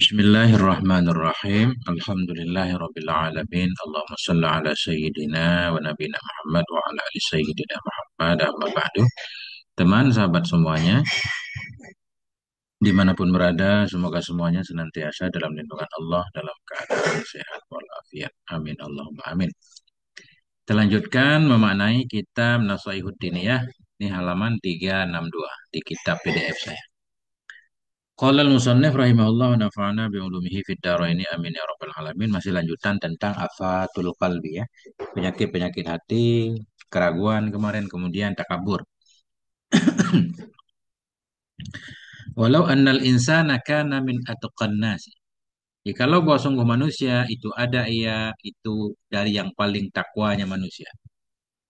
Bismillahirrahmanirrahim. Alhamdulillahirrabbilalamin. Allahumma salli ala sayyidina wa nabina Muhammad wa ala ali sayyidina Muhammad amma ba'du. Teman, sahabat semuanya, dimanapun berada, semoga semuanya senantiasa dalam lindungan Allah, dalam keadaan sehat walafiat. Amin. Allahumma amin. Kita lanjutkan memaknai kitab Nashaikhud Diniyah. Ini halaman 362 di kitab PDF saya. Qala al-musannif rahimahullah wa nafa'ana bi'ulumihi fid dharaini amin ya rabbal alamin. Masih lanjutan tentang afatul qalbi ya. Penyakit-penyakit hati, keraguan kemarin, kemudian takabur. Walau annal insana kana min atqan nas. Jikalau bahwa sungguh manusia itu ada ia itu dari yang paling takwanya manusia.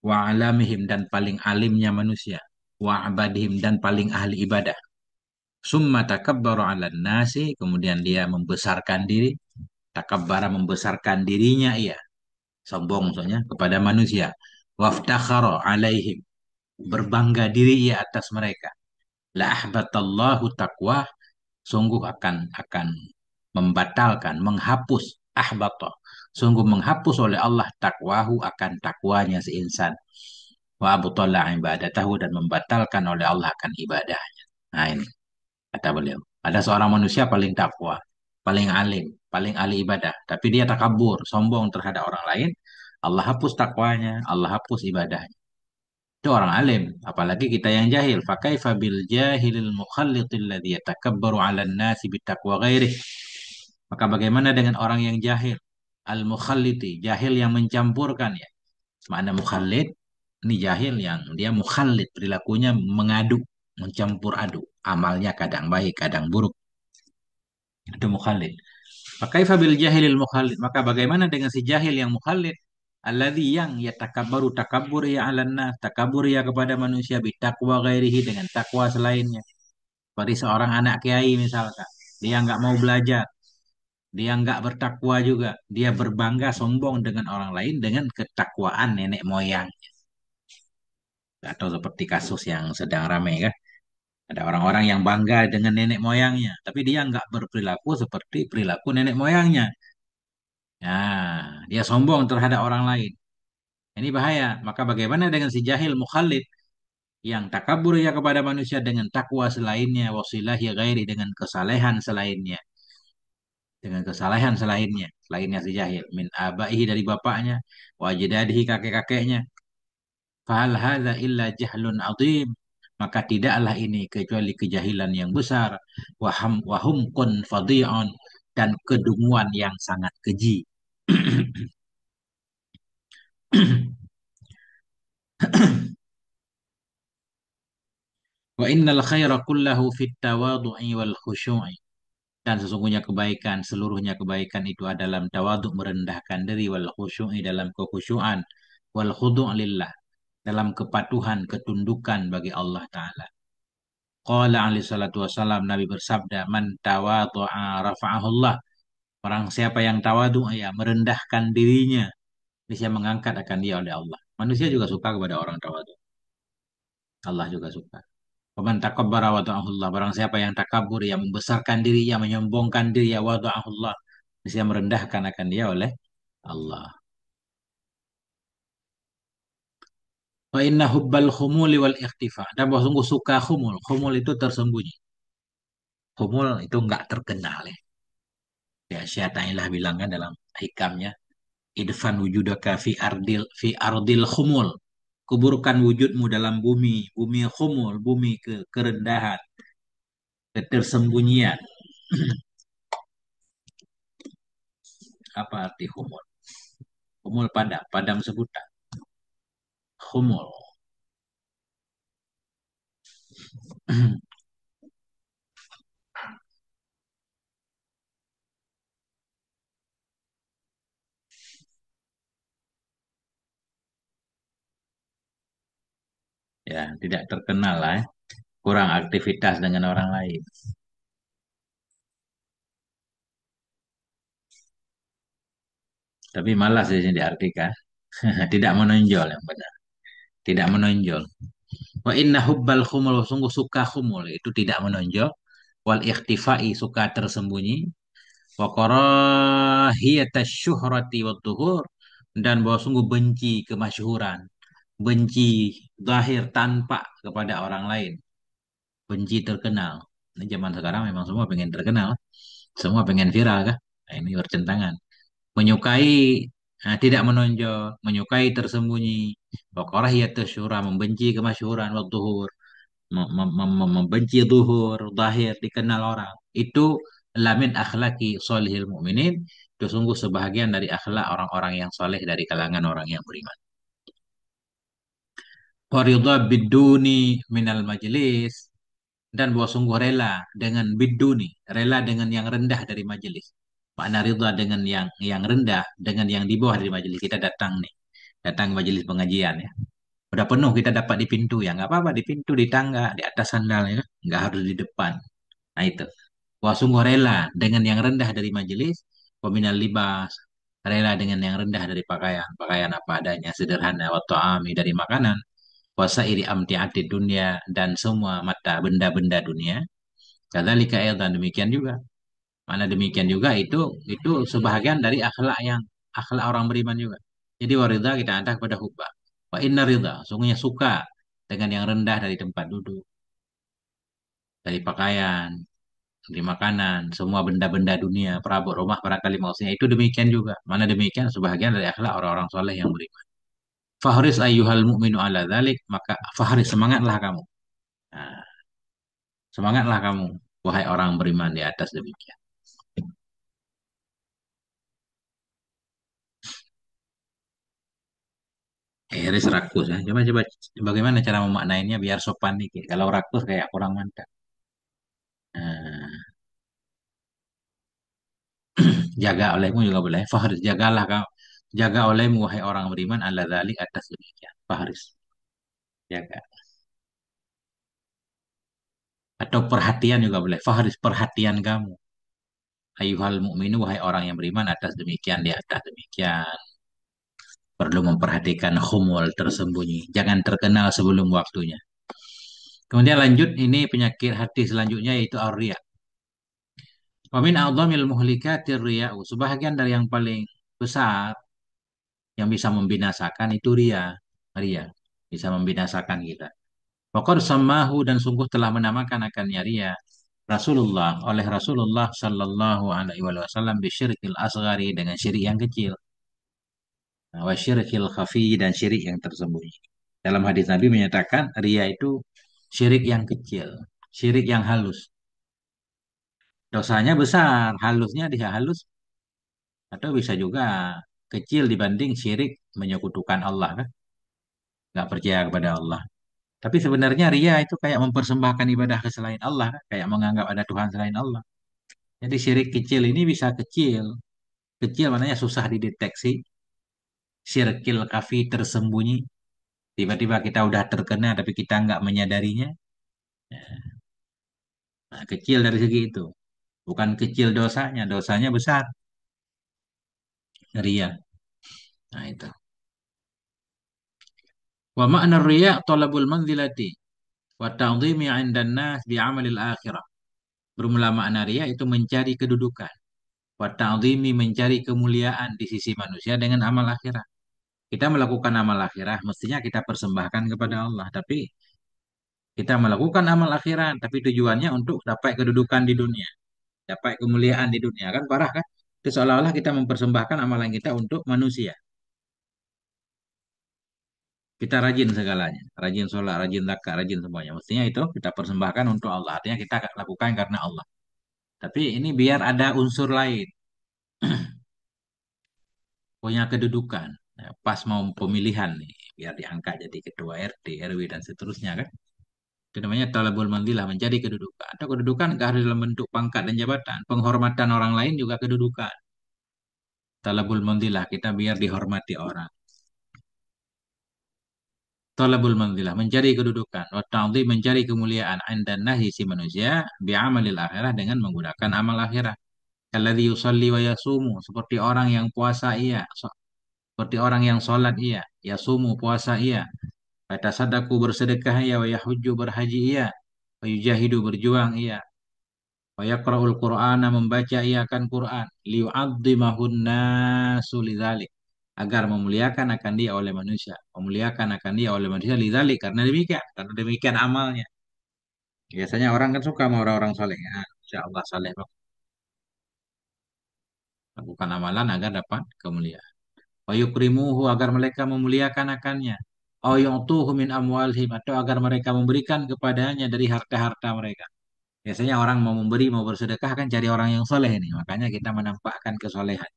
Wa alamihim dan paling alimnya manusia. Wa abadihim dan paling ahli ibadah. Summa takabbaru 'alan nasi, kemudian dia membesarkan diri. Takabbara membesarkan dirinya ia, sombong maksudnya kepada manusia. Waftakhara 'alaihim, berbangga diri ia atas mereka. La ahbatallahu taqwa, sungguh akan membatalkan, menghapus ahbata. Sungguh menghapus oleh Allah takwahu, akan takwanya si insan. Wa abtala ibadatahu, dan membatalkan oleh Allah akan ibadahnya. Nah ini kata beliau. Ada seorang manusia paling takwa, paling alim, paling ahli ibadah. Tapi dia takabur, sombong terhadap orang lain. Allah hapus takwanya, Allah hapus ibadahnya. Itu orang alim. Apalagi kita yang jahil. Fakaifa bil jahilil mukhallitil ladzi yatakabbaru 'alan nasi bittaqwa ghairih. Maka bagaimana dengan orang yang jahil? Al-mukhalliti, jahil yang mencampurkan ya. Makna mukhallid, ini jahil yang dia mukhallid, perilakunya mengadu, mencampur aduk. Amalnya kadang baik, kadang buruk. Itu mukhallid. Fakaifa bil jahilil mukhallid. Maka bagaimana dengan si jahil yang mukhallid? Alladzi yang yatakabbaru, takabbur ya 'alan nas, takabbur ya kepada manusia, bitaqwa ghairihi, dengan takwa selainnya. Seperti seorang anak kiai misalkan. Dia nggak mau belajar. Dia nggak bertakwa juga. Dia berbangga sombong dengan orang lain dengan ketakwaan nenek moyang. Atau seperti kasus yang sedang ramai kan. Ada orang-orang yang bangga dengan nenek moyangnya. Tapi dia nggak berperilaku seperti perilaku nenek moyangnya. Nah, dia sombong terhadap orang lain. Ini bahaya. Maka bagaimana dengan si jahil mukhallid yang takabur ya kepada manusia dengan takwa selainnya, wasilah ya ghairi, dengan kesalehan selainnya, dengan kesalehan selainnya, selainnya si jahil, min abaihi, dari bapaknya, wa ajdadihi, kakek-kakeknya. Fahal hadza illa jahlun adzim, maka tidaklah ini kecuali kejahilan yang besar, wahum kun fadhi'un, dan kedunguan yang sangat keji. Wa innal khaira kullahu fit tawadhu'i wal khusyu'i, dan sesungguhnya kebaikan, seluruhnya kebaikan itu adalah dalam tawadhu, merendahkan diri, wal khusyu'i, dalam kekhusyuan, wal khudu' lillah, dalam kepatuhan, ketundukan bagi Allah Ta'ala. Qala alaihi salatu wassalam, Nabi bersabda, man tawadhu'a rafa'ahullah, orang siapa yang tawadhu ya merendahkan dirinya, dia mengangkat akan dia oleh Allah. Manusia juga suka kepada orang tawadhu. Allah juga suka. Waman takabbara wada'ahullah, barang siapa yang takabur, yang membesarkan diri, yang menyombongkan diri, ya wada'ahullah, dia merendahkan akan dia oleh Allah. Wa inna hubbal khumuli wal ikhtifa, dan bahwa sungguh suka khumul. Khumul itu tersembunyi. Khumul itu enggak terkenal ya. Ya, Syaitanillah bilang kan dalam hikamnya, idfan wujudaka fi ardil khumul. Kuburkan wujudmu dalam bumi, bumi khumul, bumi kerendahan, ketersembunyian. Apa arti khumul? Khumul padam, padam sebutan. Khumul. Ya, tidak terkenal lah ya. Kurang aktivitas dengan orang lain. Tapi malas di sini diartikan. Tidak menonjol yang benar. Tidak menonjol. Wa inna hubbal khumul, sungguh suka khumul itu tidak menonjol. wal ikhtifai suka tersembunyi, wa karahiyatasy syuhrati wat tuhur dan bahwa sungguh benci kemasyhuran, benci zahir tanpa kepada orang lain, benci terkenal. Ini zaman sekarang memang semua pengen terkenal, semua pengen viral kah? Nah, ini bertentangan. Menyukai tidak menonjol, menyukai tersembunyi, wa karahiyatasy syuhra membenci kemasyhuran wa tuhur, membenci zuhur, zahir dikenal orang. Itu lamin akhlaki solihil mukminin. Itu sungguh sebahagian dari akhlak orang-orang yang soleh dari kalangan orang yang beriman. Waridha biduni minal majlis dan bahwa sungguh rela dengan biduni, rela dengan yang rendah dari majelis. Makna ridha dengan yang rendah, dengan yang di bawah dari majelis. Kita datang nih, datang majelis pengajian ya. Udah penuh kita dapat di pintu ya, nggak apa-apa di pintu, di tangga, di atas sandal ya, nggak harus di depan. Nah itu. Wah sungguh rela dengan yang rendah dari majelis, peminal libas, rela dengan yang rendah dari pakaian, pakaian apa adanya, sederhana, wa ta'ami dari makanan, wasairi amtiati dunia dan semua mata benda-benda dunia. Kadzalika dan demikian juga. Mana demikian juga itu sebahagian dari akhlak orang beriman juga. Jadi waridha kita hantar kepada hubba. Wa inna ridha, sungguhnya suka dengan yang rendah dari tempat duduk, dari pakaian, di makanan, semua benda-benda dunia, perabot rumah barangkali maksudnya itu demikian juga. Mana demikian sebahagian dari akhlak orang-orang soleh yang beriman. Fahris ayyuhal mu'minu ala dzalik, maka fahris semangatlah kamu. Nah, semangatlah kamu wahai orang beriman di atas demikian. Iris rakus ya. Coba-coba bagaimana cara memaknainya biar sopan dikit. Kalau rakus kayak kurang mantap. Nah, jaga olehmu juga boleh. Fahris, jagalah kamu. Jaga olehmu wahai orang beriman ala dzalik atas demikian. Fahris, jaga. Atau perhatian juga boleh. Fahris perhatian kamu. Ayuhal mukminu wahai orang yang beriman atas demikian di atas demikian. Perlu memperhatikan khumul tersembunyi. Jangan terkenal sebelum waktunya. Kemudian lanjut ini penyakit hati selanjutnya yaitu ar-riya. Wa min a'dhamil muhlikatir riya'u. Sebahagian dari yang paling besar yang bisa membinasakan itu riya. Riya bisa membinasakan kita. Waqad sammahu dan sungguh telah menamakan akannya riya Rasulullah oleh Rasulullah Sallallahu Alaihi Wasallam bisyirkil asghari dengan syirik yang kecil, wa syirkil khafi dan syirik yang tersembunyi. Dalam hadis Nabi menyatakan ria itu syirik yang kecil, syirik yang halus. Dosanya besar, halusnya dia halus atau bisa juga kecil dibanding syirik menyekutukan Allah kan, nggak percaya kepada Allah. Tapi sebenarnya ria itu kayak mempersembahkan ibadah ke selain Allah kan, kayak menganggap ada Tuhan selain Allah. Jadi syirik kecil ini bisa kecil, kecil maknanya susah dideteksi, sirkil kafi tersembunyi. Tiba-tiba kita udah terkena tapi kita nggak menyadarinya. Nah, kecil dari segi itu. Bukan kecil dosanya, dosanya besar. Ria. Nah itu. Wa makna riya talabul manzilati wa ta'dhimi 'indan nas bi 'amalil akhirah. Bermula makna riya itu mencari kedudukan. Wa ta'dhimi mencari kemuliaan di sisi manusia dengan amal akhirat. Kita melakukan amal akhirat, mestinya kita persembahkan kepada Allah. Tapi kita melakukan amal akhirat, tapi tujuannya untuk dapat kedudukan di dunia, dapat kemuliaan di dunia. Kan parah kan? Itu seolah-olah kita mempersembahkan amalan kita untuk manusia. Kita rajin segalanya, rajin sholat, rajin zakat, rajin semuanya. Mestinya itu kita persembahkan untuk Allah. Artinya kita lakukan karena Allah. Tapi ini biar ada unsur lain, punya kedudukan. Nah, pas mau pemilihan nih, biar diangkat jadi ketua RT, RW dan seterusnya kan. Itu namanya talabul mandilah, mencari kedudukan. Atau kedudukan nggak harus dalam bentuk pangkat dan jabatan. Penghormatan orang lain juga kedudukan. Talabul mandilah, kita biar dihormati orang. Talabul manzilah, mencari kedudukan. Wa ta'dhim, mencari kemuliaan. Dan nahi si manusia bi'amalil akhirah dengan menggunakan amal akhirat. Alladhi yusalli wa yasumu. Seperti orang yang puasa ia. Seperti orang yang sholat ia. Yasumu puasa ia. Kata sadaku bersedekah ia. Wa yahujju berhaji ia. Wa yujahidu berjuang ia. Wa yaqra'ul Qur'ana membaca ia akan Quran liyu'adzimahun nasu lidzalik agar memuliakan akan dia oleh manusia, memuliakan akan dia oleh manusia lidzalik karena demikian amalnya. Biasanya orang kan suka sama orang-orang soleh. Ya, insya Allah soleh lakukan amalan agar dapat kemuliaan. Wa yukrimuhu agar mereka memuliakan akannya. Au yu'tuhu min amwalihim atau agar mereka memberikan kepadanya dari harta-harta mereka. Biasanya orang mau memberi, mau bersedekah kan cari orang yang soleh ini. Makanya kita menampakkan kesolehan.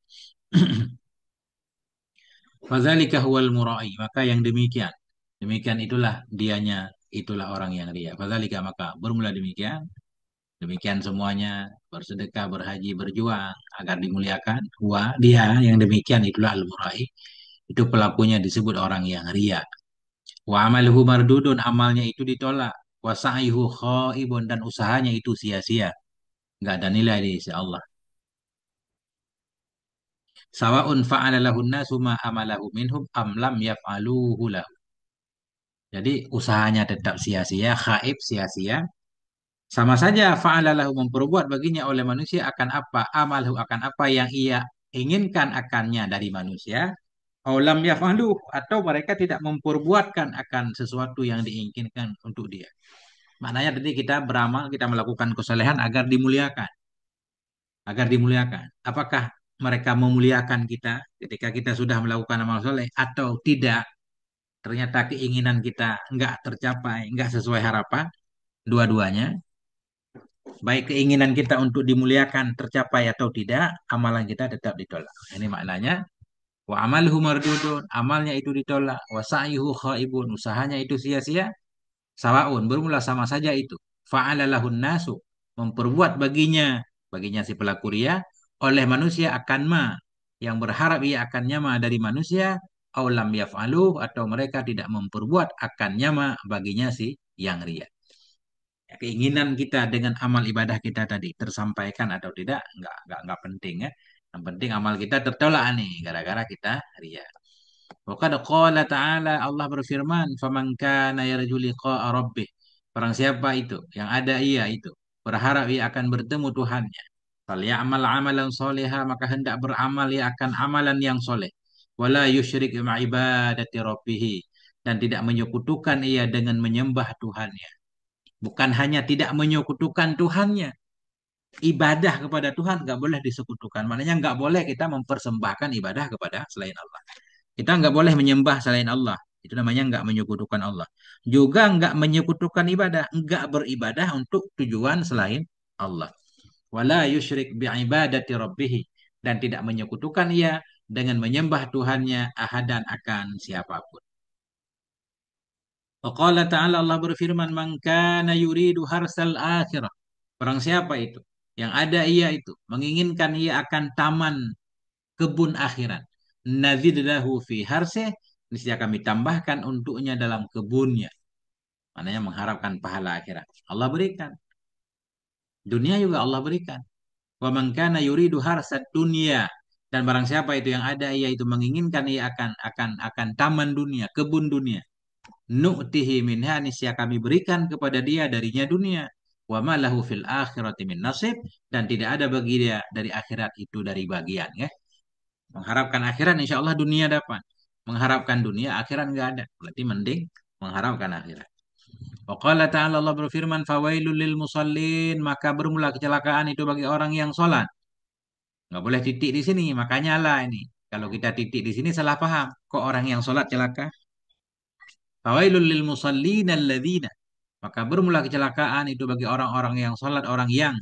Fadzalika huwal mura'i. Maka yang demikian. Demikian itulah dianya. Itulah orang yang ria. Fadzalika maka bermula demikian. Demikian semuanya. Bersedekah, berhaji, berjuang. Agar dimuliakan. Dia yang demikian itulah al-mura'i. Itu pelakunya disebut orang yang ria. Wa amaluhu mardudun. Amalnya itu ditolak. Wa sa'yuhu khaibun. Dan usahanya itu sia-sia. Nggak ada nilai di sisi Allah. Sawa'un fa'ala lahun nasu ma amalahu minhum am lam yaf'aluhu lahu. Jadi usahanya tetap sia-sia, khaib sia-sia. Sama saja fa'ala lahu memperbuat baginya oleh manusia akan apa? Amalahu akan apa yang ia inginkan akannya dari manusia. Aw lam yaf'alu atau mereka tidak memperbuatkan akan sesuatu yang diinginkan untuk dia. Maknanya tadi kita beramal, kita melakukan kesalehan agar dimuliakan. Agar dimuliakan. Apakah mereka memuliakan kita ketika kita sudah melakukan amal soleh atau tidak? Ternyata keinginan kita nggak tercapai, nggak sesuai harapan, dua-duanya, baik keinginan kita untuk dimuliakan tercapai atau tidak, amalan kita tetap ditolak. Ini maknanya, wa amaluhu mardudun, amalnya itu ditolak, wa sa'yuhu khaibun, usahanya itu sia-sia, sawaun, bermula sama saja itu. Fa'ala lahun nasu, memperbuat baginya si pelaku ria, oleh manusia akan yang berharap ia akan nyama dari manusia, aulam yaf'alu, atau mereka tidak memperbuat akan nyama baginya si yang ria. Ya, keinginan kita dengan amal ibadah kita tadi tersampaikan atau tidak, nggak penting ya. Yang penting amal kita tertolak nih, gara-gara kita ria. Wa qad qala ta'ala Allah berfirman, "Faman kana yarju liqa'a rabbih." Barang siapa itu yang ada ia itu berharap ia akan bertemu Tuhannya. Falyamal amalan soleha maka hendak beramal ia akan amalan yang soleh. Wala yusyrik ibadati rabbih dan tidak menyekutukan ia dengan menyembah Tuhannya. Bukan hanya tidak menyekutukan Tuhannya, ibadah kepada Tuhan nggak boleh disekutukan. Maknanya nggak boleh kita mempersembahkan ibadah kepada selain Allah. Kita nggak boleh menyembah selain Allah. Itu namanya nggak menyekutukan Allah. Juga nggak menyekutukan ibadah. Nggak beribadah untuk tujuan selain Allah. Wala yusyrik bi'ibadati rabbihi. Dan tidak menyekutukan ia dengan menyembah Tuhannya ahadan akan siapapun. Waqala ta'ala Allah berfirman, "Man kana yuridu harsal akhirah." Barang siapa itu? Yang ada ia itu. Menginginkan ia akan taman kebun akhirat. Nazid lahu fi harsih, niscaya kami tambahkan untuknya dalam kebunnya. Maknanya mengharapkan pahala akhirat. Allah berikan. Dunia juga Allah berikan. Wa man kana yuridu harsad dunya. Dan barang siapa itu yang ada ia itu menginginkan ia akan taman dunia, kebun dunia. Nu'tihi minha niscaya kami berikan kepada dia darinya dunia. Wa ma lahu fil akhirati min nasib dan tidak ada bagi dia dari akhirat itu dari bagian ya. Mengharapkan akhirat insya Allah dunia dapat. Mengharapkan dunia akhirat nggak ada. Berarti mending mengharapkan akhirat. Wa qala ta'ala Allah berfirman fawailul lil musallin maka bermula kecelakaan itu bagi orang yang sholat. Nggak boleh titik di sini makanya lah ini. Kalau kita titik di sini salah paham. Kok orang yang sholat celaka? Fawailul lil musallin alladzina maka bermula kecelakaan itu bagi orang-orang yang sholat orang yang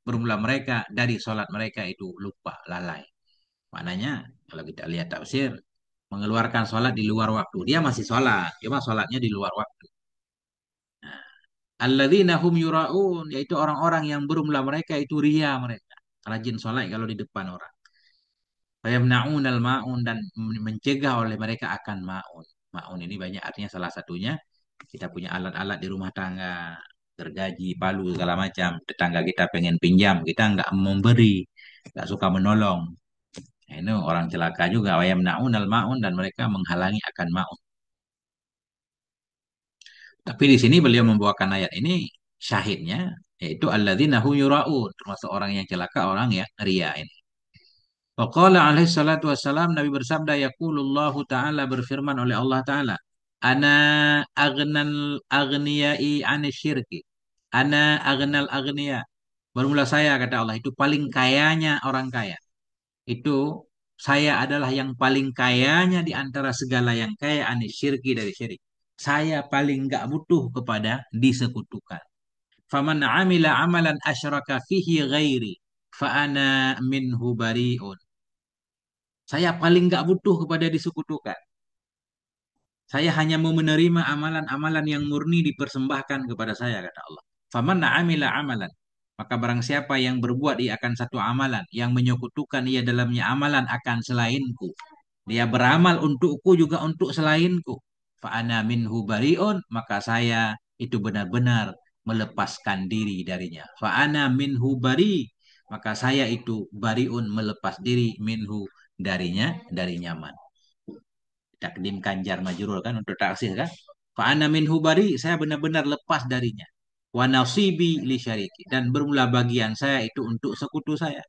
bermula mereka dari sholat mereka itu lupa lalai. Maknanya kalau kita lihat tafsir mengeluarkan sholat di luar waktu. Dia masih sholat, cuma sholatnya di luar waktu. Nah, alladzina hum yura'un, yaitu orang-orang yang berumlah mereka itu ria mereka. Rajin sholat kalau di depan orang. Fayamna'un al-ma'un dan mencegah oleh mereka akan ma'un. Ma'un ini banyak artinya salah satunya kita punya alat-alat di rumah tangga, gergaji, palu segala macam. Tetangga kita pengen pinjam, kita nggak memberi, nggak suka menolong. Nah, ini orang celaka juga. Wayamna'un al-ma'un dan mereka menghalangi akan ma'un. Tapi di sini beliau membawakan ayat ini syahidnya Yaitu alladzina hum yura'un, termasuk orang yang celaka, orang yang ria ini. Waqala alaihi salatu wassalam, Nabi bersabda, yaqulullahu ta'ala, berfirman oleh Allah Ta'ala, Ana aghnal aghniyai anisyirki. Ana aghnal aghniya. Bermula saya, kata Allah, itu paling kayanya orang kaya. Itu saya adalah yang paling kayanya di antara segala yang kaya, anisyirki, dari syirik. Saya paling nggak butuh kepada disekutukan. Faman amila amalan asyraka fihi ghairi fa ana minhu bari'un. Saya paling nggak butuh kepada disekutukan. Saya hanya mau menerima amalan-amalan yang murni dipersembahkan kepada saya, kata Allah. Faman amila amalan. Maka barang siapa yang berbuat ia akan satu amalan, yang menyekutukan ia dalamnya amalan akan selainku. Dia beramal untukku juga untuk selainku. Fa'ana minhu bari'un, maka saya itu benar-benar melepaskan diri darinya. Fa'ana minhu bari, maka saya itu bari'un, melepas diri, minhu, darinya, dari nyaman. Takdim kanjar majrur kan untuk taksir kan. Fa'ana minhu bari, saya benar-benar lepas darinya. Wa nasibi li syariki, dan bermula bagian saya itu untuk sekutu saya.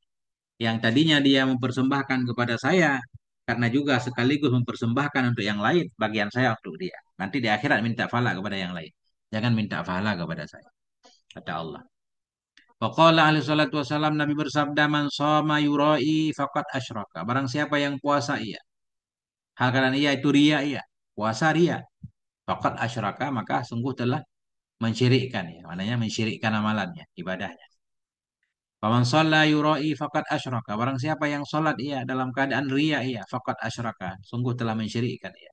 Yang tadinya dia mempersembahkan kepada saya, karena juga sekaligus mempersembahkan untuk yang lain, bagian saya untuk dia. Nanti di akhirat minta pahala kepada yang lain. Jangan minta pahala kepada saya, kata Allah. Waqala alaihi salatu wassalam, Nabi bersabda, man shoma yurai faqad asyraka. Barang siapa yang puasa ia, hal karena ia itu ria ia, puasa ria, faqad asyraka, maka sungguh telah mensyirikkan ya. Maknanya mensyirikkan amalannya, ibadahnya. Faman shalla yurai faqad asyraka. Barang siapa yang salat ia dalam keadaan ria ia, faqad asyraka, sungguh telah mensyirikkan ia.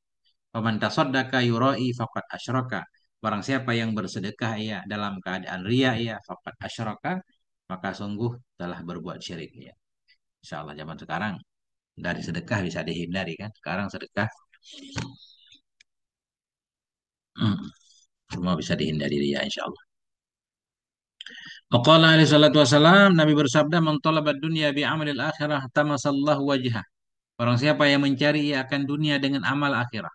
Faman tasaddaqa yurai faqad asyraka. Barang siapa yang bersedekah ia dalam keadaan ria ia, faqad asyraka, maka sungguh telah berbuat syirik ia. Insyaallah zaman sekarang dari sedekah bisa dihindari kan. Sekarang sedekah semua bisa dihindari ria insyaallah. Waqala alaihi salatu wasalam, Nabi bersabda, man talabad dunya bi amalil akhirah tamasallahu wajhah. Orang siapa yang mencari ia akan dunia dengan amal akhirah.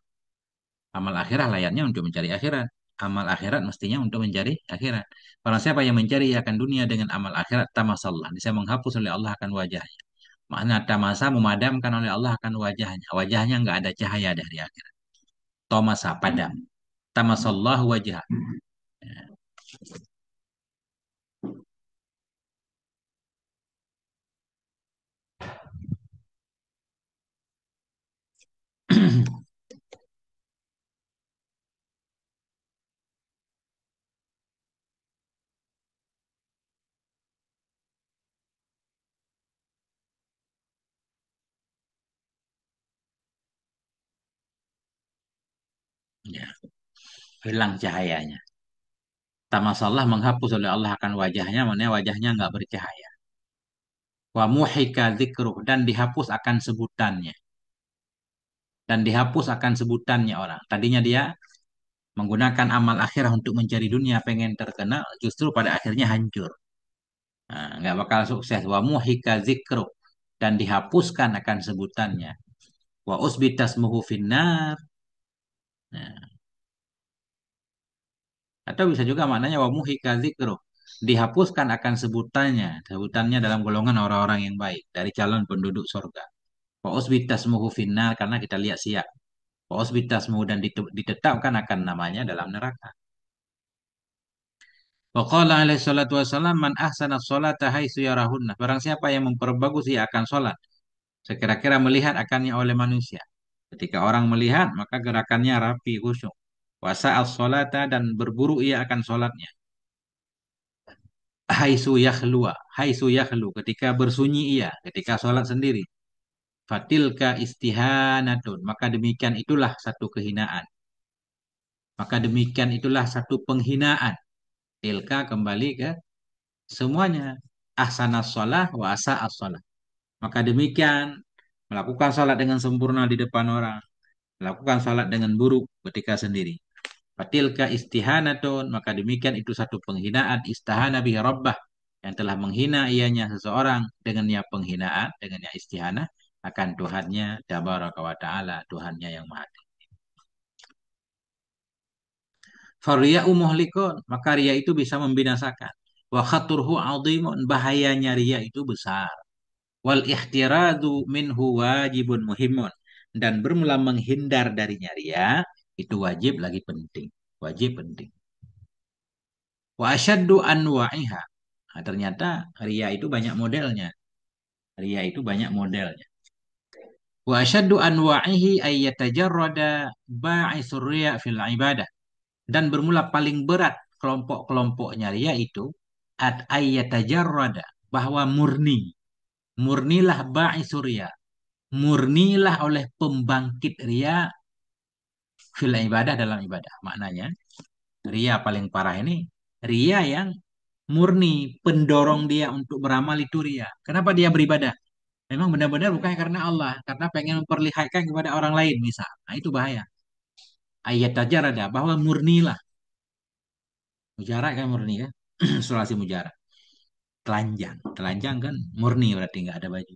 Amal akhirah layaknya untuk mencari akhirat. Amal akhirat mestinya untuk mencari akhirat. Barang siapa yang mencari ia akan dunia dengan amal akhirat, tamasallah, bisa menghapus oleh Allah akan wajahnya. Makna tamasa, memadamkan oleh Allah akan wajahnya. Wajahnya nggak ada cahaya dari akhirat. Tomasa, padam. Tamasallahu wajah. Ya, hilang cahayanya. Tamasallah, menghapus oleh Allah akan wajahnya, maknanya wajahnya nggak bercahaya. Wa muhika dzikruh, dan dihapus akan sebutannya. Dan dihapus akan sebutannya orang. Tadinya dia menggunakan amal akhirah untuk mencari dunia, pengen terkenal, justru pada akhirnya hancur. Nah, nggak bakal sukses. Wa muhika dzikruh, dan dihapuskan akan sebutannya. Wa usbitasmuhu finnar. Nah, atau bisa juga maknanya wa muhika dzikruh, dihapuskan akan sebutannya, sebutannya dalam golongan orang-orang yang baik dari calon penduduk surga. Wa usbitasmuhu finnar, karena kita lihat siap. Wa usbitasmuhu, dan ditetapkan akan namanya dalam neraka. Wa qala alaihi salatu wassalam, man ahsana sholata haitsu yarahunna. Barang siapa yang memperbagus ia akan sholat, sekira-kira melihat akannya oleh manusia. Ketika orang melihat, maka gerakannya rapi, khusyuk. Wasa as-sholata, dan berburu ia akan sholatnya. Haitsu yakhlu, ketika bersunyi ia, ketika sholat sendiri. Fatilka istihanatun, maka demikian itulah satu kehinaan. Maka demikian itulah satu penghinaan. Tilka kembali ke semuanya. Ahsanas sholah wa asa'as sholah. Maka demikian, melakukan salat dengan sempurna di depan orang, melakukan salat dengan buruk ketika sendiri. Fatilka istihanatun, maka demikian itu satu penghinaan, istahana bihi rabbah, yang telah menghina ianya seseorang dengannya penghinaan, dengannya istihana akan Tuhannya tabaraka wa taala, Tuhannya yang maha tinggi. Fariya'u muhlikun, maka ria itu bisa membinasakan. Wa khaturhu 'azimun, bahayanya riya itu besar. Wal ihtiradu minhu wajibun muhimun, dan bermula menghindar darinya riya itu wajib lagi penting. Wajib penting. Wa asyaddu anwa'iha. Nah, ternyata ria itu banyak modelnya. Ria itu banyak modelnya. Wa asyaddu anwa'ihi ay yatajarrada ba'isur riya fil ibadah. Dan bermula paling berat kelompok-kelompoknya ria itu at ay yatajarrada, bahwa murni. Murnilah ba'isur riya. Murnilah oleh pembangkit ria fil ibadah, dalam ibadah. Maknanya ria paling parah ini ria yang murni, pendorong dia untuk beramal itu ria. Kenapa dia beribadah? Memang benar-benar bukan karena Allah, karena pengen memperlihatkan kepada orang lain misal. Nah, itu bahaya. Ayat aja ada bahwa murnilah. Mujarak kan murni kan? Sulasi mujarak. Telanjang. Telanjang kan murni, berarti nggak ada baju.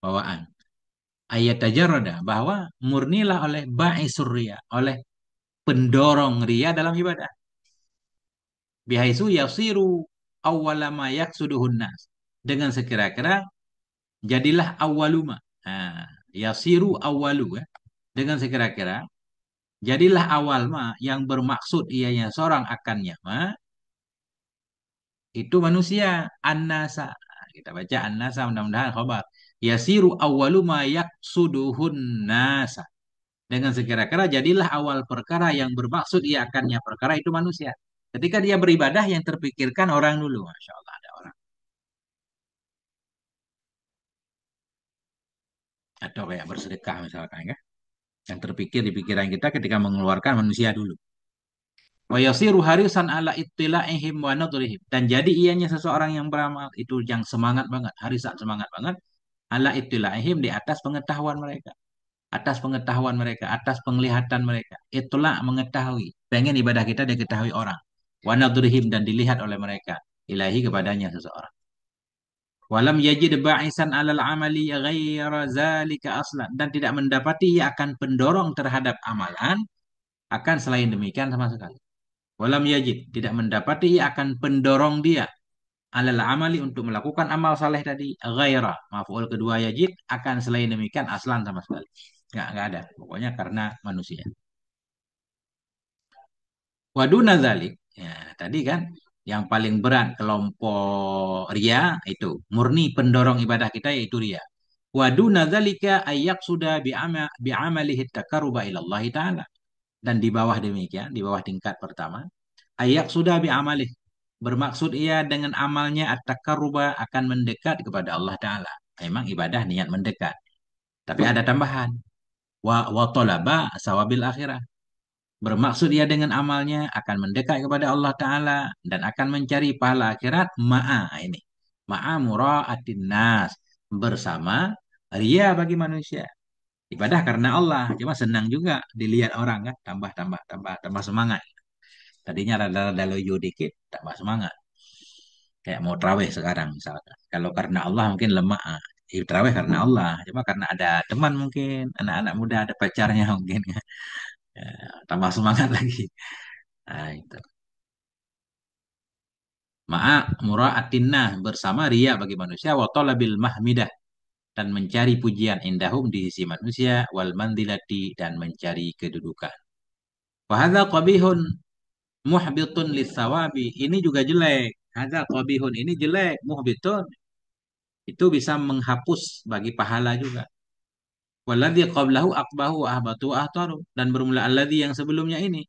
Bawaan. Ayat aja ada bahwa murnilah oleh ba'isur ria, oleh pendorong ria dalam ibadah. Bihaisu yasiru awwalama yaksuduhun nas. Dengan sekira-kira jadilah awaluma. Nah, yasiru awalu ya. Dengan sekira-kira jadilah awal ma yang bermaksud ianya seorang akannya ma itu manusia annasa. Nah, kita baca annasa, mudah-mudahan khobar. Yasiru awalu ma yaksuduhun nasa. Dengan sekira-kira jadilah awal perkara yang bermaksud ia akannya perkara itu manusia. Ketika dia beribadah yang terpikirkan orang dulu. Masya Allah ada orang. Atau kayak bersedekah misalkan ya. Yang terpikir di pikiran kita ketika mengeluarkan manusia dulu. Wa yasiru harisan ala ittila'ihim wa nadrihim. Dan jadi ianya seseorang yang beramal itu yang semangat banget, harisan semangat banget ala ittila'ihim, di atas pengetahuan mereka. Atas pengetahuan mereka, atas penglihatan mereka. Itulah mengetahui. Pengen ibadah kita diketahui orang. Wa nadrihim, dan dilihat oleh mereka. Ilahi kepadanya seseorang. Walam yajid ba'isan alal amali ghaira zalika aslan. Dan tidak mendapati ia akan pendorong terhadap amalan akan selain demikian sama sekali. Walam yajid, tidak mendapati ia akan pendorong dia alal amali untuk melakukan amal saleh tadi. Ghaira, maf'ul kedua yajid, akan selain demikian aslan sama sekali. Nggak ada. Pokoknya karena manusia. Waduna dzalik, ya tadi kan yang paling berat kelompok ria itu murni pendorong ibadah kita yaitu ria. Waduna dzalika ayyak sudah bi'amalihi taqarruba ila Allah taala. Dan di bawah demikian, di bawah tingkat pertama, ayak sudah bi'amalih. Bermaksud ia dengan amalnya at-taqarruba, akan mendekat kepada Allah Ta'ala. Memang ibadah niat mendekat. Tapi ada tambahan. Wa talaba sawabil akhirah. Bermaksud ia dengan amalnya akan mendekat kepada Allah Ta'ala dan akan mencari pahala akhirat ma'a ini. Ma'a mura'atin nas. Bersama ria bagi manusia. Ibadah karena Allah. Cuma senang juga dilihat orang kan. Tambah, tambah, tambah, tambah semangat. Tadinya rada-rada loyo dikit, tambah semangat. Kayak mau traweh sekarang misalkan. Kalau karena Allah mungkin lemah. Traweh karena Allah. Cuma karena ada teman mungkin. Anak-anak muda ada pacarnya mungkin. Ya, tambah semangat lagi. Nah, itu. Ma'a mura'atinna, bersama ria bagi manusia. Wa talabil mahmidah. Dan mencari pujian indahum di sisi manusia. Wal mandilati, dan mencari kedudukan. Wahada qabihun muhbitun lissawabi. Ini juga jelek. Hadza qabihun, ini jelek. Muhbitun, itu bisa menghapus bagi pahala juga. Waladhi qablahu aqbahu wa ahbatu wa ahtaru. Dan bermula alladhi yang sebelumnya ini.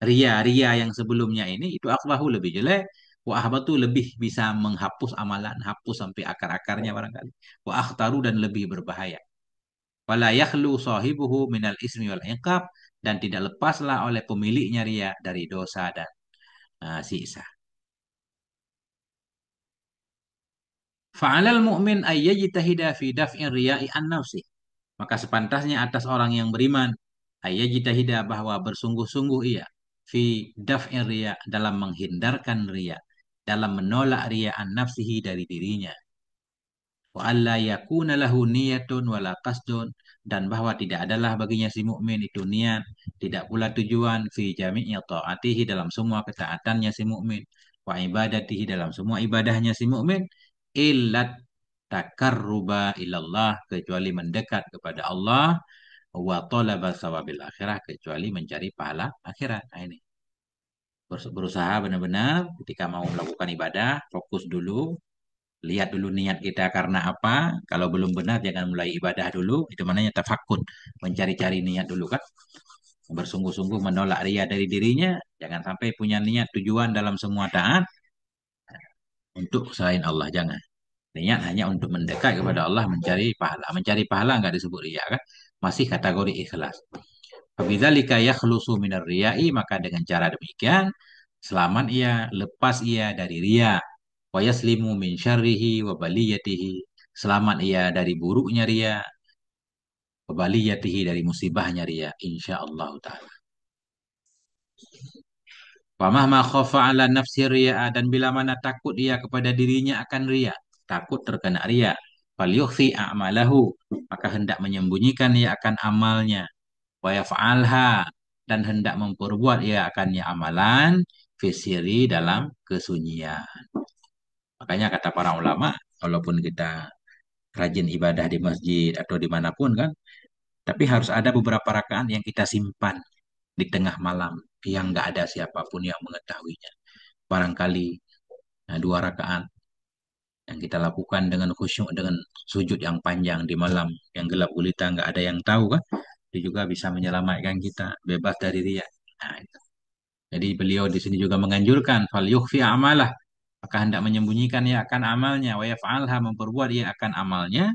Ria yang sebelumnya ini itu aqbahu lebih jelek. Wa ahbatu lebih bisa menghapus amalan. Hapus sampai akar-akarnya barangkali. Wa akhtaru, dan lebih berbahaya. Wala yakhlu sahibuhu minal ismi wal iqab. Dan tidak lepaslah oleh pemiliknya ria dari dosa dan siksa. Fa'alal mu'min ayyajitahida fi daf'in riya'i an nafsi. Maka sepantasnya atas orang yang beriman ayyajitahida, bahwa bersungguh-sungguh ia fi daf'in riya, dalam menghindarkan riya, dalam menolak riya an nafsihi, dari dirinya. Wa alla yakuna lahu niyatun wala qasdun, dan bahwa tidak adalah baginya si mukmin itu niat, tidak pula tujuan fi jami'i ta'atihi, dalam semua ketaatannya si mukmin. wa ibadatihi dalam semua ibadahnya si mukmin illat takarruba ilallah kecuali mendekat kepada Allah wa talaba sawabil akhirah kecuali mencari pahala akhirat. Nah, ini berusaha benar-benar ketika mau melakukan ibadah fokus dulu, lihat dulu niat kita karena apa. Kalau belum benar jangan mulai ibadah dulu, itu namanya tafakkur, mencari-cari niat dulu kan, bersungguh-sungguh menolak ria dari dirinya, jangan sampai punya niat tujuan dalam semua taat untuk selain Allah, jangan. Niat hanya untuk mendekat kepada Allah, mencari pahala nggak disebut ria kan, masih kategori ikhlas. Fabidzalika yakhlusu minar riya'i, maka dengan cara demikian selamat ia, lepas ia dari riya. Wa yaslimu min syarrihi wa baliyatihi, selamat ia dari buruknya riya, wa baliyatihi dari musibahnya riya insyaallah taala. Wa mahma khafa ala nafsi riya, dan bila mana takut ia kepada dirinya akan riya, takut terkena riya, falyukhfi a'malahu, maka hendak menyembunyikan ia akan amalnya, wa yaf'alha, dan hendak memperbuat ia akannya amalan fisiri dalam kesunyian. Makanya kata para ulama, walaupun kita rajin ibadah di masjid atau dimanapun kan, tapi harus ada beberapa rakaat yang kita simpan di tengah malam yang nggak ada siapapun yang mengetahuinya. Barangkali dua rakaat yang kita lakukan dengan khusyuk, dengan sujud yang panjang di malam yang gelap gulita nggak ada yang tahu kan, itu juga bisa menyelamatkan kita bebas dari riya. Nah, itu. Jadi beliau di sini juga menganjurkan fal yukhfi amalah, maka hendak menyembunyikan ia akan amalnya, wa yaf'alha, memperbuat ia akan amalnya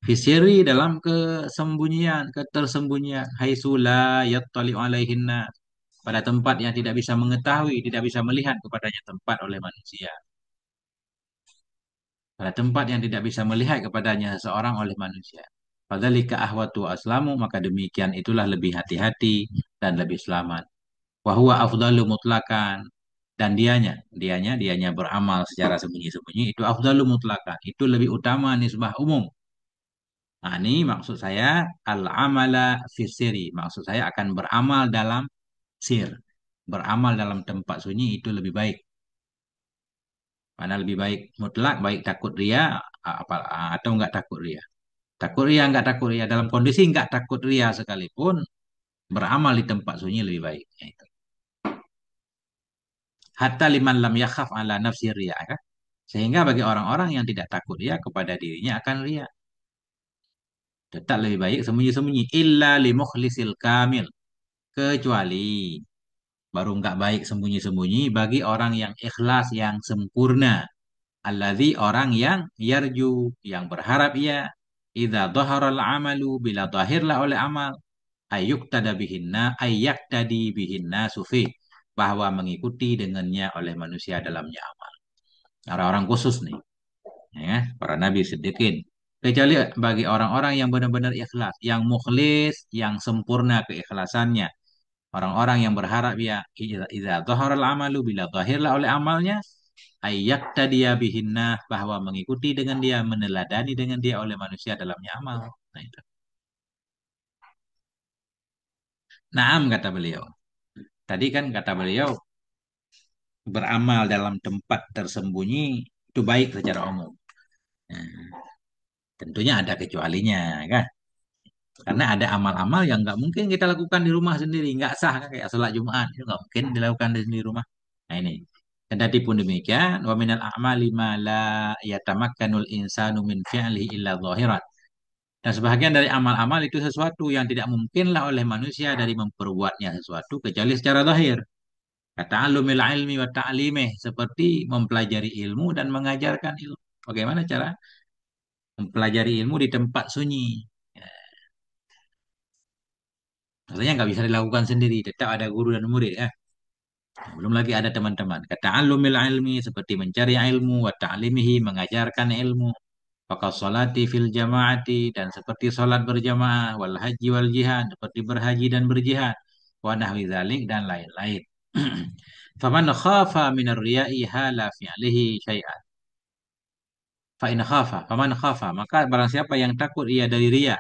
fisiri dalam kesembunyian, ketersembunyian, haitsu la yattali'u alaihinna, pada tempat yang tidak bisa mengetahui, tidak bisa melihat kepadanya tempat oleh manusia. Pada tempat yang tidak bisa melihat kepadanya seorang oleh manusia. Fadzalika ahwatu aslamu, maka demikian itulah lebih hati-hati dan lebih selamat. Wa huwa afdalu mutlakan, dan dianya beramal secara sembunyi-sembunyi itu afdalu mutlakan, itu lebih utama nisbah umum. Nah, ini maksud saya al-amala fisiri, maksud saya akan beramal dalam sir, beramal dalam tempat sunyi itu lebih baik. Mana lebih baik mutlak, baik takut ria atau enggak takut ria. Takut ria enggak takut ria, dalam kondisi enggak takut ria sekalipun beramal di tempat sunyi lebih baik. Ya, itu. Hatta liman lam yakhaf ala nafsi ria kan? Sehingga bagi orang-orang yang tidak takut ria kepada dirinya akan ria, tetap lebih baik sembunyi-sembunyi illa li mukhlisil kamil, kecuali baru enggak baik sembunyi-sembunyi bagi orang yang ikhlas yang sempurna. Alladzi, orang yang yarju, yang berharap ia, idza dhaharal amalu, bila zahirlah oleh amal, ayyuktada bihinna, ayyaktadi bihinna sufi, bahwa mengikuti dengannya oleh manusia dalamnya amal. Orang-orang khusus nih, ya, para nabi siddiqin. Kecuali bagi orang-orang yang benar-benar ikhlas, yang mukhlis, yang sempurna keikhlasannya. Orang-orang yang berharap ya, idza dhaharal amalu, bila zahirlah oleh amalnya, ayyak dia bihinna, bahwa mengikuti dengan dia, meneladani dengan dia oleh manusia dalamnya amal. Nah, itu. Naam, kata beliau. Tadi kan kata beliau beramal dalam tempat tersembunyi itu baik secara umum. Nah, tentunya ada kecualinya kan. Karena ada amal-amal yang nggak mungkin kita lakukan di rumah sendiri, nggak sah kan? Kayak sholat Jumat itu nggak mungkin dilakukan di rumah. Nah, ini. Kendati pun demikian, wa minal a'mali ma la yatamakkanul insanu min fi'lihi illa zahiran. Dan sebahagian dari amal-amal itu sesuatu yang tidak mungkinlah oleh manusia dari memperbuatnya sesuatu kecuali secara zahir. Kata alumil ilmi wa ta'limih, seperti mempelajari ilmu dan mengajarkan ilmu. Bagaimana cara mempelajari ilmu di tempat sunyi? Ya, maksudnya nggak bisa dilakukan sendiri, tetap ada guru dan murid ya. Belum lagi ada teman-teman. Kata alumil ilmi, seperti mencari ilmu, wa ta'limihi, mengajarkan ilmu. Fakat salati fil jamaati, dan seperti salat berjamaah, wal haji wal jihad, seperti berhaji dan berjihad, wa nahwi dzalik, dan lain-lain. Faman khafa min ar-riya'i hala fi'lihi syai'an. Fa in khafa, faman khafa, maka barang siapa yang takut ia dari riya,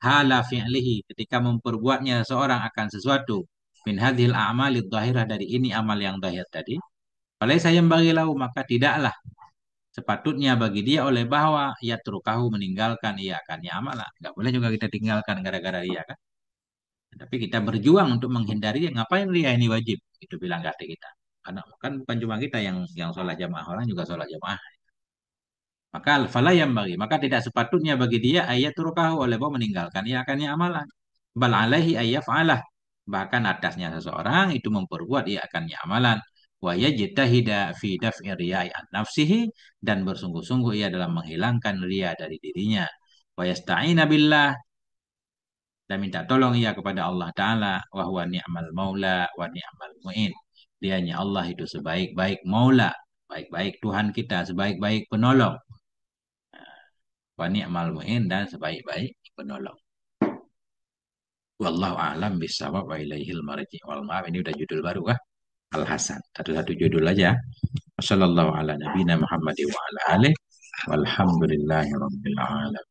hala fi'lihi, ketika memperbuatnya seorang akan sesuatu, min hadhil a'malid dhahirah, dari ini amal yang zahir tadi, Falaisa bagi lahu, maka tidaklah sepatutnya bagi dia oleh bahwa ya trukahu meninggalkan ia akannya amalan. Nggak boleh juga kita tinggalkan gara-gara dia kan. Tapi kita berjuang untuk menghindari dia. Ngapain dia ini wajib? Itu bilang kata kita. Karena kan bukan cuma kita yang sholat jamaah, orang juga sholat jamaah. Maka fala yang bagi, maka tidak sepatutnya bagi dia ayat turukahu oleh bahwa meninggalkan ia akannya amalan. Bal alaihi ayyaf'alah. Bahkan atasnya seseorang itu memperbuat ia akannya amalan. Wa yajtahida fi daf'i riya'i an nafsihi, dan bersungguh-sungguh ia dalam menghilangkan ria dari dirinya. Wa yasta'ina billah, dan minta tolong ia kepada Allah Ta'ala. Wa huwa ni'mal maula wa ni'mal mu'in. Dianya Allah itu sebaik-baik maula, baik-baik Tuhan kita, sebaik-baik penolong. Wa ni'mal mu'in, dan sebaik-baik penolong. Wallahu a'lam bisawab wa ilaihil marji wal ma'ab. Ini udah judul baru kah? Al Hasan. Satu-satu judul aja. Wassallallahu ala nabiyina Muhammad wa ala alihi walhamdulillahi rabbil alamin.